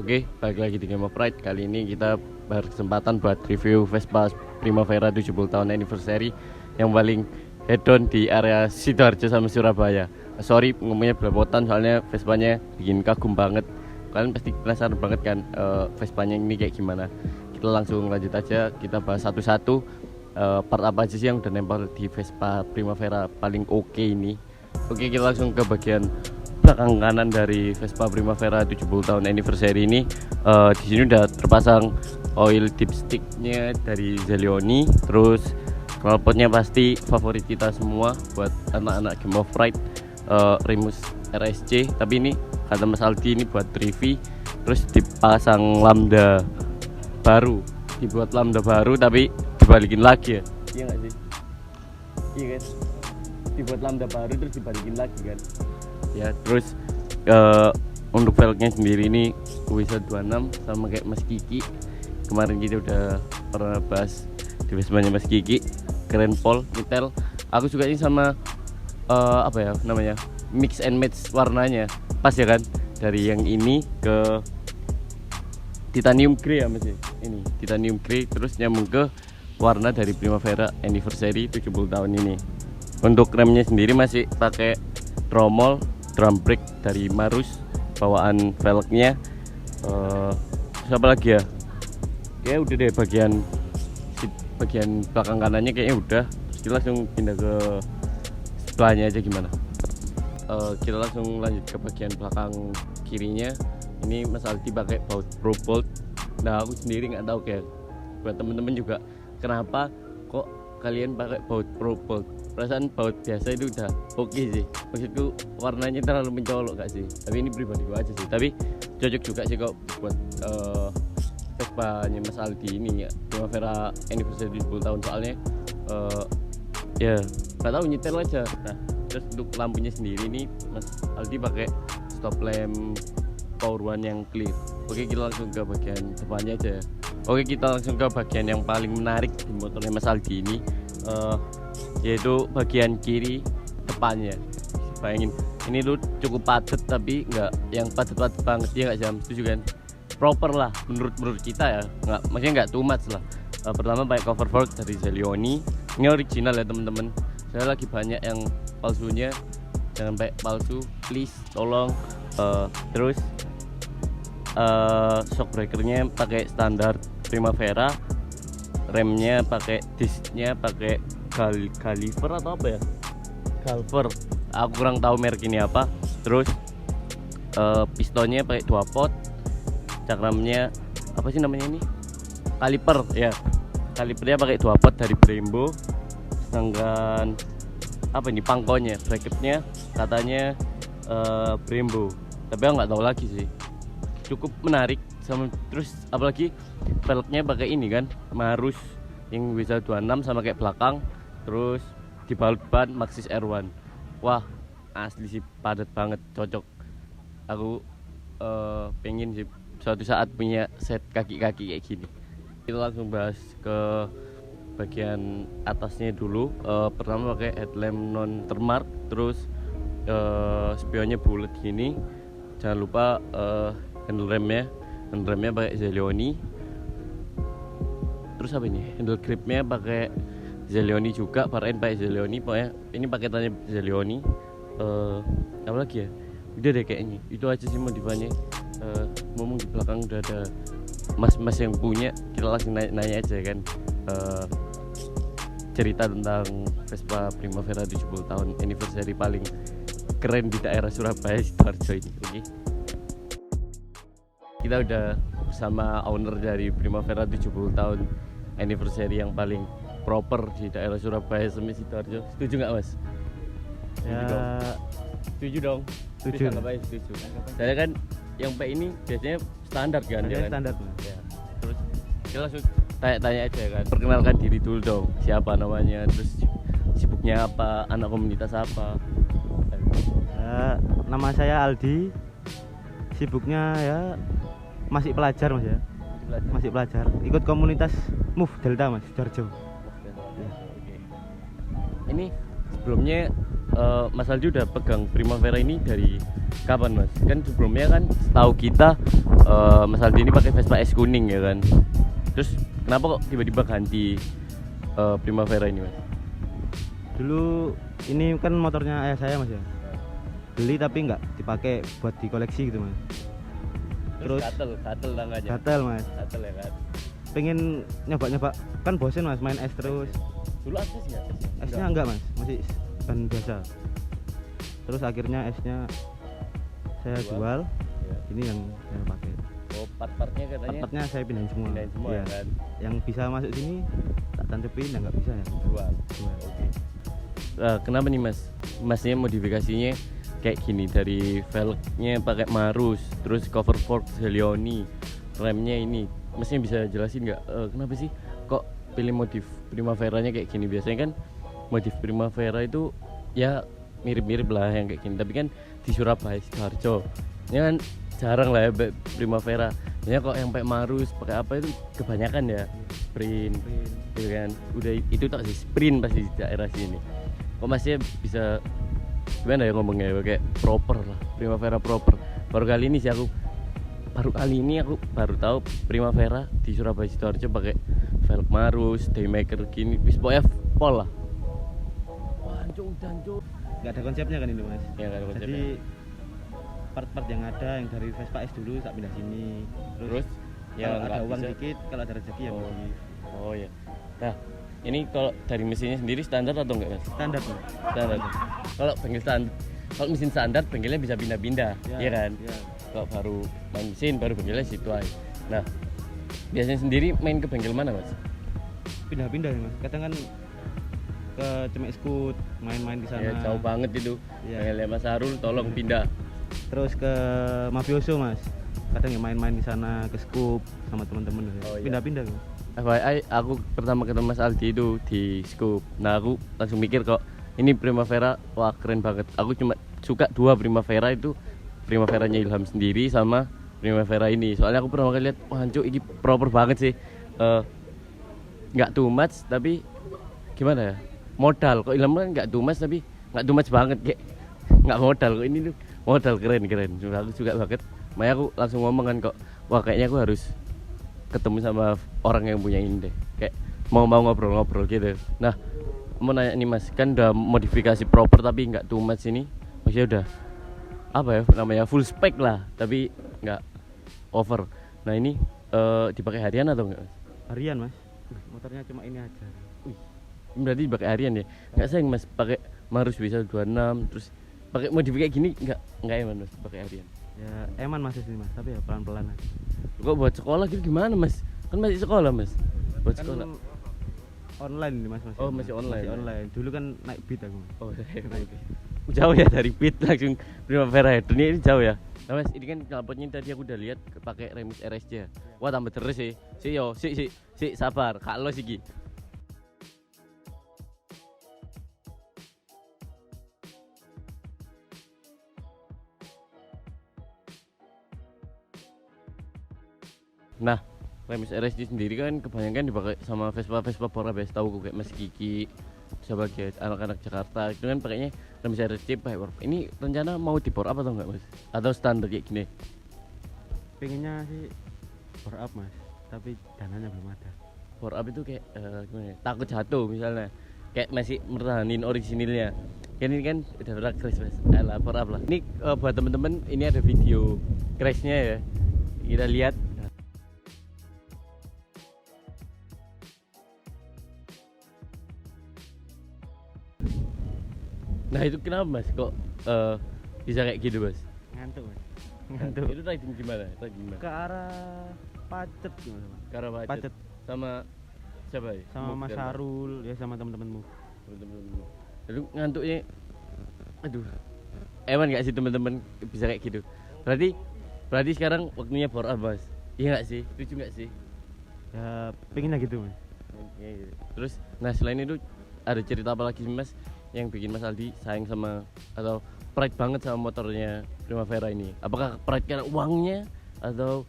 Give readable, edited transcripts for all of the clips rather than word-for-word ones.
Oke, balik lagi di Game of Pride. Kali ini kita berkesempatan buat review Vespa Primavera 70 tahun anniversary yang paling hedon di area Sidoarjo sama Surabaya. Sorry ngomongnya belepotan soalnya Vespanya bikin kagum banget. Kalian pasti penasaran banget kan Vespanya ini kayak gimana. Kita langsung lanjut aja, kita bahas satu-satu part apa aja sih yang udah nempel di Vespa Primavera paling oke ini. Oke, kita langsung ke bagian belakang kanan dari Vespa Primavera 70 tahun anniversary ini. Di sini udah terpasang oil dipsticknya dari Zelioni, terus knalpotnya pasti favorit kita semua buat anak-anak Game of Pride, Remus RSC. Tapi ini kata Mas Aldi ini buat Trivi, terus dipasang lambda baru, dibuat lambda baru tapi dibalikin lagi ya, iya nggak sih? Iya kan, dibuat lambda baru terus dibalikin lagi kan ya. Terus untuk velgnya sendiri ini WISA 26 sama kayak Mas Kiki. Kemarin kita udah pernah bahas di Vespanya Mas Kiki, keren pol, detail. Aku suka ini sama apa ya namanya, mix and match warnanya pas ya kan, dari yang ini ke titanium grey ya Mas ya? Ini titanium grey terus nyambung ke warna dari Primavera anniversary 70 tahun ini. Untuk remnya sendiri masih pakai tromol drum brake dari Marus, bawaan velgnya. Siapa lagi ya? Kayaknya udah deh, bagian belakang kanannya kayaknya udah. Terus kita langsung pindah ke sebelahnya aja gimana. Kita langsung lanjut ke bagian belakang kirinya. Ini Mas Aldi pakai baut Pro Bolt. Nah aku sendiri nggak tahu kayak buat temen-temen juga kenapa kok kalian pakai baut Pro Bolt. Perasaan baut biasa itu udah oke sih, maksudku warnanya terlalu mencolok gak sih, tapi ini pribadi gua aja sih. Tapi cocok juga sih kok buat Vespa-nya Mas Aldi ini ya, Primavera anniversary 10 tahun soalnya ya gak tahu nyetel aja. Nah terus untuk lampunya sendiri nih Mas Aldi pakai stop lamp Power One yang clear. Oke, kita langsung ke bagian depannya aja ya. Oke, kita langsung ke bagian yang paling menarik di motornya Mas Aldi ini, yaitu bagian kiri depannya. Bayangin, ini tuh cukup padat tapi nggak yang padat-padat banget ya, nggak jam setuju kan? Proper lah menurut kita ya, nggak, maksudnya nggak too much lah. Pertama pakai cover fork dari Zelioni, ini original ya teman-teman. Saya lagi banyak yang palsunya, jangan pakai palsu please, tolong. Terus shock breakernya pakai standar Primavera, remnya pakai disknya pakai Galiver atau apa ya, Galver, aku kurang tahu merek ini apa. Terus pistonnya pakai 2 pot, cakramnya apa sih namanya ini, kaliper ya, kalipernya pakai 2 pot dari Brembo. Sedangkan apa ini, pangkonya, bracketnya katanya Brembo, tapi aku nggak tahu lagi sih. Cukup menarik sama, terus apalagi velgnya pakai ini kan, Marus yang WISA 26 sama kayak belakang, terus dibalut ban Maxxis R1. Wah asli sih padat banget, cocok. Aku pengen sih suatu saat punya set kaki-kaki kayak gini. Kita langsung bahas ke bagian atasnya dulu. Pertama pakai headlamp non termark, terus spionnya bulat gini. Jangan lupa handle remnya pakai Zelioni. Terus apa ini, handle gripnya pakai Zelioni juga, parain pakai Zelioni. Pokoknya ini paketannya Zelioni. Apa lagi ya, udah deh kayaknya itu aja sih modifannya. Ngomong di belakang udah ada mas-mas yang punya, kita langsung nanya aja kan, cerita tentang Vespa Primavera 70 tahun anniversary paling keren di daerah Surabaya Sidoarjo ini. Oke, kita udah bersama owner dari Primavera 70 tahun anniversary yang paling proper di daerah Surabaya sama Sidoarjo. Setuju nggak Mas? Ya, Setuju dong. setuju. Ngapain setuju? Saya kan yang P ini biasanya standar kan, ya kan? Standar. Ya. Terus kita langsung tanya-tanya aja kan. Perkenalkan diri dulu dong. Siapa namanya? Terus sibuknya apa? Anak komunitas apa? Ya, nama saya Aldi. Sibuknya ya masih pelajar Mas ya. Masih pelajar. Ikut komunitas Move Delta Mas, Sidoarjo. Oke. Ini sebelumnya Mas Aldi udah pegang Primavera ini dari kapan Mas? Kan sebelumnya kan setahu kita Mas Aldi ini pakai Vespa S kuning ya kan. Terus kenapa kok tiba-tiba ganti Primavera ini mas? Dulu ini kan motornya ayah saya mas ya. Beli tapi nggak dipakai buat dikoleksi gitu mas. Terus gatel tangganya. gatel mas. Gatel ya kan. Pengen nyoba-nyoba kan bosen mas main es terus. Dulu akses nggak? Esnya enggak mas, masih ban biasa. Terus akhirnya esnya saya jual. Ya. Ini yang saya pakai. Oh, part-partnya katanya. Part-partnya saya pindahin semua. Pindahin semua Iya. ya kan. Yang bisa masuk sini tak tancepin, yang nggak bisa ya. Jual. Jual. Oke. Kenapa nih mas? Masnya modifikasinya kayak gini, dari velgnya pakai Marus, terus cover fork Helioni, remnya ini. Masnya bisa jelasin nggak kenapa sih kok pilih modif Primaveranya kayak gini? Biasanya kan modif Primavera itu ya mirip-mirip lah yang kayak gini, tapi kan di Surabaya Sidoarjo ini kan jarang lah ya Primavera. Ya kok yang pakai Marus, pakai apa itu kebanyakan ya sprint, gitu kan. Udah itu tak sih sprint pasti di daerah sini. Kok masnya bisa gimana ya ngomongnya, kayak proper lah, Primavera proper. Baru kali ini aku baru tahu Primavera di Surabaya Sidoarjo pakai velg Marus, Daymaker gini, wis pokoknya pol lah. Wah, jancuk. Nggak ada konsepnya kan ini mas. Ya kan konsepnya. Jadi part-part yang ada yang dari Vespa S dulu tak pindah sini. Terus Kalau nggak ada uang bisa. dikit, kalau ada rezeki ya modif. Oh ya. Nah, ini kalau dari mesinnya sendiri standar atau enggak mas? Standar mas. Standar. Kalau bengkel standar, kalau mesin standar bengkelnya bisa pindah-pindah, iya kan? Ya. Kalau baru main mesin baru bengkelnya situ aja. Nah, biasanya sendiri main ke bengkel mana mas? Pindah-pindah ya mas. Kadang kan ke Cemek Skut, main-main di sana. Ya, jauh banget itu. Iya. Bengkelnya Mas Harul tolong pindah. Terus ke Mafioso mas. Kadang ya main-main di sana ke Scoop sama teman-teman. Oh, iya. Pindah-pindah mas. FYI, aku pertama ketemu Mas Aldi itu di Scoop. Nah, aku langsung mikir kok ini Primavera, wah keren banget. Aku cuma suka dua Primavera itu, Primaveranya Ilham sendiri sama Primavera ini. Soalnya aku pertama kali lihat, wah hancur ini proper banget sih. Nggak too much tapi gimana ya? Modal. Kok Ilham kan nggak too much tapi nggak too much banget, kayak nggak modal. Kok ini tuh modal keren. Aku suka banget. Makanya aku langsung ngomong kan kok, wah kayaknya aku harus ketemu sama orang yang punya ini deh, kayak mau ngobrol-ngobrol gitu. Nah, mau nanya nih mas, kan udah modifikasi proper tapi nggak too much ini, maksudnya udah apa ya namanya, full spec lah tapi nggak over. Nah ini dipakai harian atau enggak? Harian mas. Motornya cuma ini aja. Berarti dipakai harian ya? Nggak sayang mas pakai Marus bisa 26 terus pakai modif kayak gini, nggak eman mas pakai harian? Ya eman masih sini mas, tapi ya pelan-pelan aja. Kok buat sekolah gitu gimana mas? Kan masih sekolah mas, buat Kan sekolah. online ini mas. Oh, masih online. Masih online. Dulu kan naik beat aku mas. Oh jauh ya dari Beat langsung Primavera ya, dunia ini jauh ya. Nah mas, ini kan knalpotnya tadi aku udah lihat pakai Remus RSJ. Wah tambah terus sih. Si sabar, kak lo sih. Nah, Remus RSJ sendiri kan kebanyakan dipakai sama Vespa Porabes, tahu gue kayak Mas Kiki, sebagai anak-anak Jakarta itu kan pakainya Remus RSJ Power. Ini rencana mau di power up atau enggak mas? Atau standar kayak gini? Pengennya sih power up mas, tapi dananya belum ada. Power up itu kayak gimana ya? Takut jatuh misalnya, kayak masih mertahanin orisinilnya. Kan ini kan udah pernah crash mas, alah power up lah. Ini buat temen-temen, ini ada video crashnya ya, kita lihat. Nah itu kenapa mas kok bisa kayak gitu mas? Ngantuk mas. Ngantuk. Itu riding gimana? Ke arah Pacet gimana mas? Karena Pacet. sama siapa ya? Sama Mas Harul ya, sama teman-temanmu. Temen-temen. Lalu ngantuknya, aduh, eman nggak sih teman-teman bisa kayak gitu? Berarti sekarang waktunya power up mas? Iya nggak sih? Lucu nggak sih? Ya pengennya gitu mas. Oke. Terus, nah selain itu ada cerita apa lagi sih mas yang bikin Mas Aldi sayang sama atau pride banget sama motornya Primavera ini? Apakah pride karena uangnya atau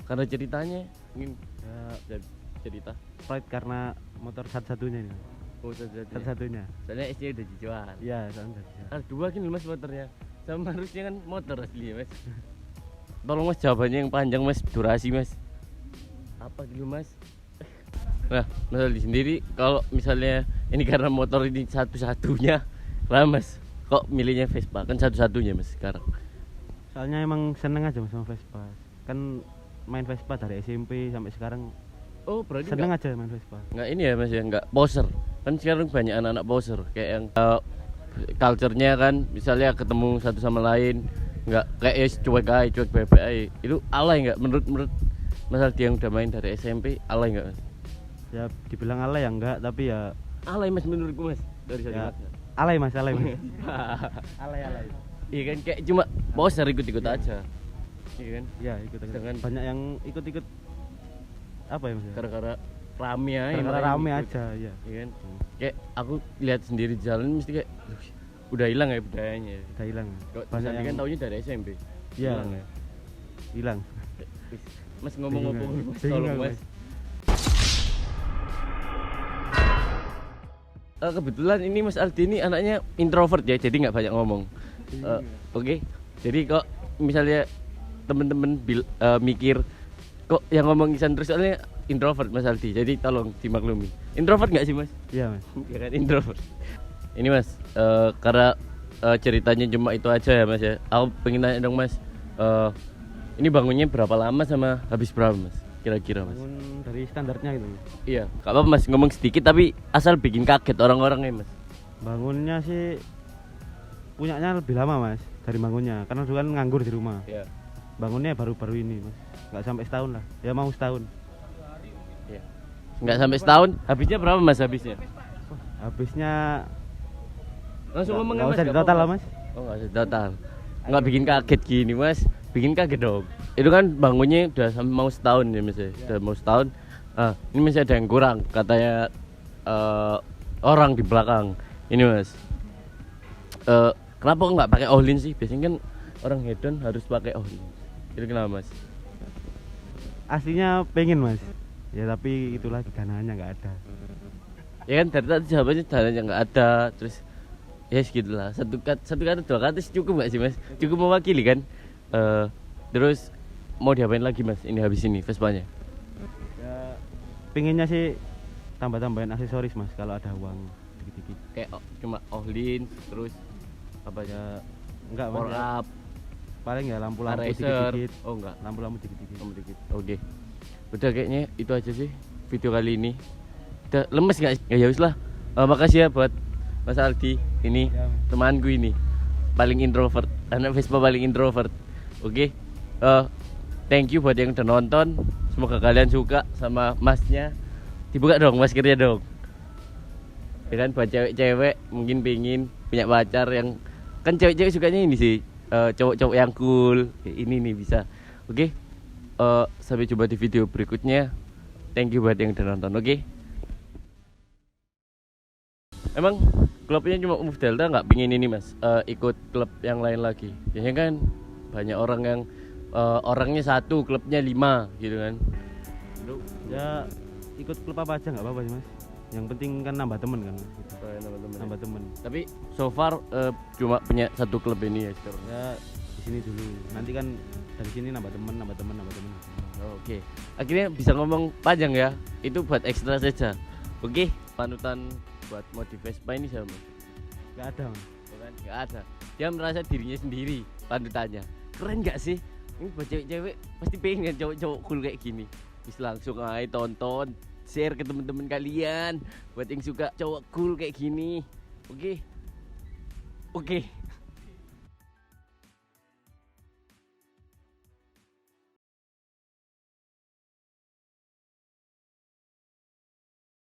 karena ceritanya? Mungkin Ya cerita. pride karena motor satu-satunya ini. Oh, Satu-satunya. soalnya SD udah dijual. Iya, satu-satunya. Dua gini mas motornya, sama harusnya kan motor asli ya mas. tolong mas jawabannya yang panjang mas, durasi mas. Apa dulu mas? Nah, Mas Aldi sendiri kalau misalnya ini karena motor ini satu-satunya, lah mas, kok milihnya Vespa? Kan satu-satunya mas sekarang. Soalnya emang seneng aja mas sama Vespa. Kan main Vespa dari SMP sampai sekarang Oh berarti seneng aja main Vespa. nggak ini ya mas ya, nggak poser. Kan sekarang banyak anak-anak poser kayak yang culture-nya kan, misalnya ketemu satu sama lain nggak kayak ya cuek aja, cuek bebek aja. Itu alay nggak menurut Mas Aldi yang udah main dari SMP, alay nggak mas? Ya dibilang alay ya enggak, tapi ya Alay mas menurutku mas dari ya, saya. alay mas. Alay Iya kan kayak cuma poser ikut-ikut aja. Iya kan? ya ikut Dengan- banyak yang ikut apa ya mas ya? Gara-gara rame aja. Gara-gara makanya rame ikut. aja ya. Iya kan? Kayak aku lihat sendiri di jalan mesti kayak "Duh, udah hilang ya budayanya. Udah hilang. Kok Banyak Mas Aldi kan taunya dari SMP. Iya. Hilang ya. hilang. Mas ngomong apa Bingung, mas? bingung Tolong aku, mas. Kebetulan ini Mas Aldi ini anaknya introvert ya, jadi nggak banyak ngomong. Oke. Jadi kok misalnya temen-temen mikir kok yang ngomong Isan terus soalnya introvert Mas Aldi, jadi tolong dimaklumi. Introvert nggak sih Mas? Iya mas. Ya kan introvert. Ini Mas, karena ceritanya cuma itu aja ya Mas ya. Aku pengen nanya dong Mas, ini bangunnya berapa lama sama habis berapa Mas? Kira-kira Mas? Bangun dari standarnya gitu. Iya, gak apa Mas, ngomong sedikit tapi asal bikin kaget orang-orangnya Mas. Bangunnya sih punyanya lebih lama mas dari bangunnya, karena dulu kan nganggur di rumah. Iya. Bangunnya baru-baru ini mas, nggak sampai setahun lah, ya mau setahun. Iya. Nggak sampai setahun, habisnya berapa Mas habisnya? Habisnya Langsung ngomong nggak Mas. usah nggak ditotal lah apa-apa. mas. Oh, nggak usah total. Nggak bikin kaget gini Mas, bikin kaget dong. Itu kan bangunnya udah mau setahun ya Mas ya. Udah mau setahun. Ini masih ada yang kurang katanya orang di belakang. Ini Mas. Kenapa nggak pakai olin sih? Biasanya kan orang hedon harus pakai olin. Itu kenapa Mas? Aslinya pengen mas, ya tapi itu lagi dananya nggak ada. Ya kan dari tadi jawabannya dananya nggak ada, terus ya segitulah. Satu kata dua kata cukup nggak sih Mas? Cukup mewakili kan? Terus mau diapain lagi Mas? Ini habis ini Vespanya? Ya pengennya sih tambah-tambahin aksesoris mas, kalau ada uang dikit-dikit. Kayak cuma olin, terus apa ya? Ya enggak mas, Power ya. up, Paling ya lampu-lampu eraser. dikit-dikit. Oh enggak, Lampu-lampu dikit-dikit. kamu dikit. Oke. Udah kayaknya itu aja sih video kali ini. Udah lemes nggak? Ya wis lah. Makasih ya buat Mas Aldi. Ini Ya, Mas. temanku ini paling introvert, anak Vespa paling introvert. Oke. Thank you buat yang udah nonton. Semoga kalian suka sama masnya. Dibuka dong maskernya dong. Ya kan buat cewek-cewek mungkin pengen punya pacar yang kan cewek-cewek sukanya ini sih, cowok-cowok yang cool. Ini nih bisa. Oke. Sampai jumpa di video berikutnya. Thank you buat yang udah nonton. Oke. Emang klubnya cuma Move Delta nggak pingin ini Mas, ikut klub yang lain lagi. Biasanya kan banyak orang yang orangnya satu, klubnya 5 gitu kan. Ya ikut klub apa aja nggak apa-apa sih mas. Yang penting kan nambah temen kan. Gitu. Teman-teman. Nambah temen. Tapi so far cuma punya satu klub ini ya sekarang. Ya di sini dulu. Nanti kan dari sini nambah temen. Oke. Akhirnya bisa ngomong panjang ya. Itu buat ekstra saja. Oke. Panutan buat modif Vespa ini siapa? Nggak ada mas. Bukan, nggak ada. Dia merasa dirinya sendiri panutannya. Keren nggak sih? Ini buat cewek-cewek pasti pengen cowok-cowok cool kayak gini. Bisa langsung aja tonton, share ke teman-teman kalian buat yang suka cowok cool kayak gini. Oke.